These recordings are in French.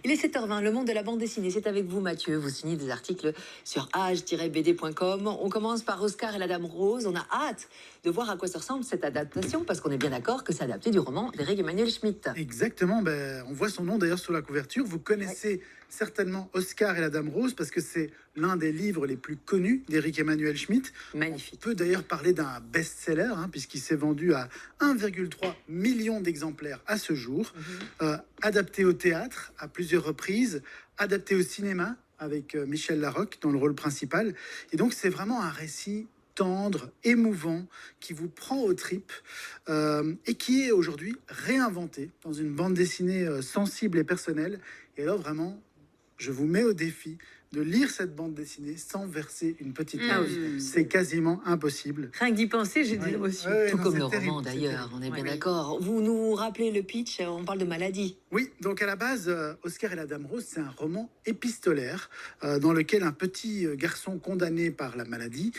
Il est 7h20, le monde de la bande dessinée, c'est avec vous Mathieu. Vous signez des articles sur age-bd.com. On commence par Oscar et la Dame Rose. On a hâte de voir à quoi ça ressemble cette adaptation, parce qu'on est bien d'accord que c'est adapté du roman d'Éric Emmanuel Schmitt. Exactement, on voit son nom d'ailleurs sur la couverture. Vous connaissez certainement Oscar et la Dame Rose parce que c'est l'un des livres les plus connus d'Éric Emmanuel Schmitt. Magnifique. On peut d'ailleurs parler d'un best-seller puisqu'il s'est vendu à 1,3 million d'exemplaires à ce jour. Adapté au théâtre à plusieurs reprises, adapté au cinéma avec Michel Larocque dans le rôle principal. Et donc c'est vraiment un récit tendre, émouvant, qui vous prend aux tripes et qui est aujourd'hui réinventé dans une bande dessinée sensible et personnelle. Et alors vraiment, je vous mets au défi de lire cette bande dessinée sans verser une petite larme. C'est quasiment impossible. Rien que d'y penser, j'ai des émotions. Tout non, comme le terrible, roman d'ailleurs, on est bien Oui. d'accord. Vous nous rappelez le pitch, on parle de maladie. Oui, donc à la base, Oscar et la Dame Rose, c'est un roman épistolaire dans lequel un petit garçon condamné par la maladie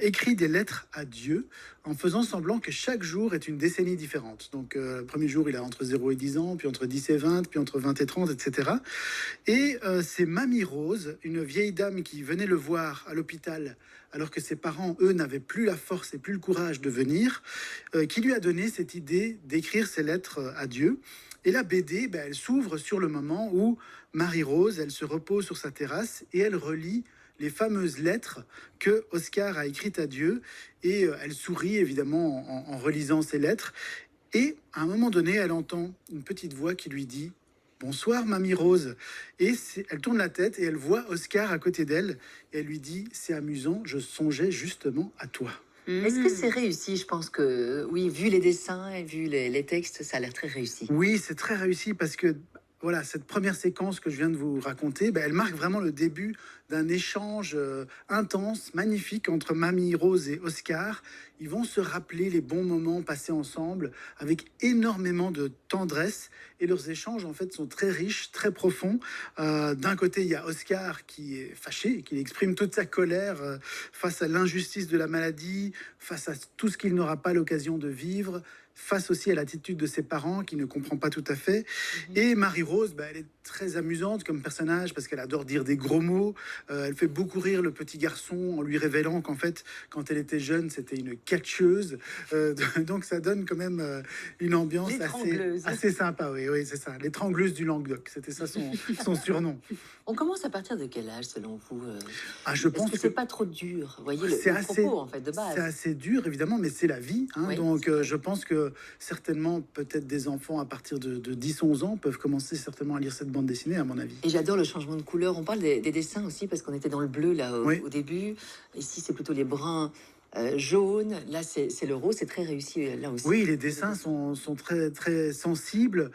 écrit des lettres à Dieu en faisant semblant que chaque jour est une décennie différente. Donc le premier jour, il a entre 0 et 10 ans, puis entre 10 et 20, puis entre 20 et 30, etc. Et c'est Mamie Rose, une vieille dame qui venait le voir à l'hôpital alors que ses parents, eux, n'avaient plus la force et plus le courage de venir, qui lui a donné cette idée d'écrire ces lettres à Dieu. Et la BD, elle s'ouvre sur le moment où Marie-Rose, elle se repose sur sa terrasse et elle relit les fameuses lettres que Oscar a écrites à Dieu. Et elle sourit évidemment en relisant ces lettres. Et à un moment donné, elle entend une petite voix qui lui dit « Bonsoir, Mamie Rose ». Et elle tourne la tête et elle voit Oscar à côté d'elle. Et elle lui dit « C'est amusant, je songeais justement à toi ». Est-ce que c'est réussi? Je pense que oui, vu les dessins et vu les textes, ça a l'air très réussi. Oui, c'est très réussi parce que voilà, cette première séquence que je viens de vous raconter, elle marque vraiment le début d'un échange intense, magnifique entre Mamie Rose et Oscar. Ils vont se rappeler les bons moments passés ensemble avec énormément de tendresse et leurs échanges en fait sont très riches, très profonds. D'un côté, il y a Oscar qui est fâché, qui exprime toute sa colère face à l'injustice de la maladie, face à tout ce qu'il n'aura pas l'occasion de vivre, face aussi à l'attitude de ses parents qu'il ne comprend pas tout à fait. Et Marie-Rose, elle est très amusante comme personnage parce qu'elle adore dire des gros mots. Elle fait beaucoup rire le petit garçon en lui révélant qu'en fait, quand elle était jeune, c'était une catcheuse. Donc ça donne quand même une ambiance assez sympa. Oui, c'est ça. L'étrangleuse du Languedoc, c'était ça son surnom. On commence à partir de quel âge selon vous? Je pense que c'est pas trop dur. Vous voyez c'est le assez, propos en fait de base. c'est assez dur évidemment, mais c'est la vie. Oui, Donc je pense que certainement peut-être des enfants à partir de 10-11 ans peuvent commencer certainement à lire cette bande dessinée à mon avis. Et j'adore le changement de couleur. On parle des dessins aussi parce qu'on était dans le bleu là Oui. au début. Ici c'est plutôt les bruns jaunes. Là c'est le rose. C'est très réussi là aussi. Oui, les dessins sont très, très sensibles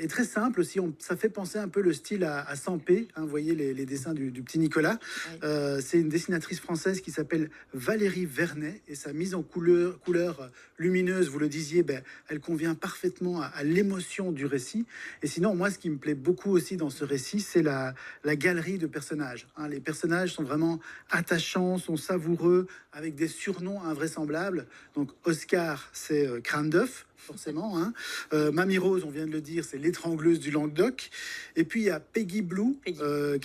et très simples aussi. Ça fait penser un peu le style à Sampé. Vous voyez les dessins du petit Nicolas. Oui. C'est une dessinatrice française qui s'appelle Valérie Vernet et sa mise en couleur lumineuse, vous le disiez, elle convient parfaitement à l'émotion du récit. Et sinon, moi, ce qui me plaît beaucoup aussi dans ce récit, c'est la galerie de personnages. Les personnages sont vraiment attachants, sont savoureux, avec des surnoms invraisemblables. Donc Oscar, c'est crâne d'œuf, forcément. Mamie Rose, on vient de le dire, c'est l'étrangleuse du Languedoc. Et puis il y a Peggy Blue, qui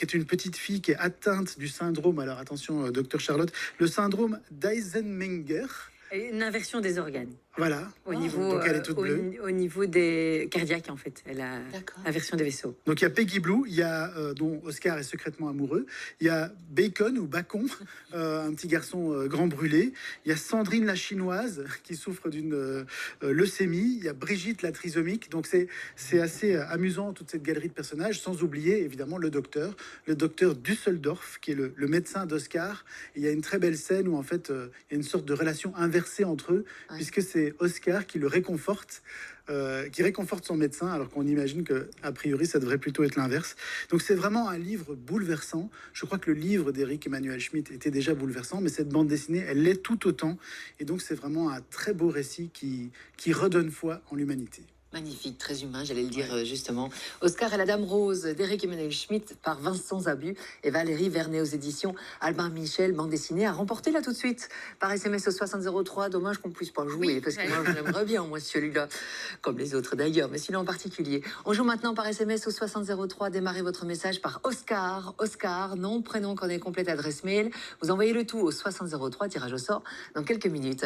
est une petite fille qui est atteinte du syndrome, alors attention, docteur Charlotte, le syndrome d'Eisenmenger. Une inversion des organes. Voilà. Au niveau, donc elle est toute bleue. au niveau des cardiaques, en fait. Elle a D'accord. inversion des vaisseaux. Donc il y a Peggy Blue, il y a dont Oscar est secrètement amoureux. Il y a Bacon ou Bacon, un petit garçon grand brûlé. Il y a Sandrine la chinoise qui souffre d'une leucémie. Il y a Brigitte la trisomique. Donc c'est assez amusant toute cette galerie de personnages, sans oublier évidemment le docteur Dusseldorf qui est le médecin d'Oscar. Il y a une très belle scène où en fait il y a une sorte de relation inversée entre eux, puisque c'est Oscar qui le réconforte. Qui réconforte son médecin, alors qu'on imagine que a priori ça devrait plutôt être l'inverse. Donc c'est vraiment un livre bouleversant. Je crois que le livre d'Éric Emmanuel Schmitt était déjà bouleversant, mais cette bande dessinée, elle l'est tout autant. Et donc c'est vraiment un très beau récit qui redonne foi en l'humanité. Magnifique, très humain, j'allais le dire justement. Oscar et la Dame Rose d'Éric Emmanuel Schmitt par Vincent Zabu et Valérie Vernet aux éditions Albin Michel, bande dessinée à remporter là tout de suite par SMS au 6003. Dommage qu'on puisse pas jouer Oui, parce que ouais. moi je l'aimerais bien, moi celui-là, comme les autres d'ailleurs, mais celui-là en particulier. On joue maintenant par SMS au 6003. Démarrez votre message par Oscar. Oscar, nom, prénom, coordonnée complète, adresse mail. Vous envoyez le tout au 6003, tirage au sort dans quelques minutes.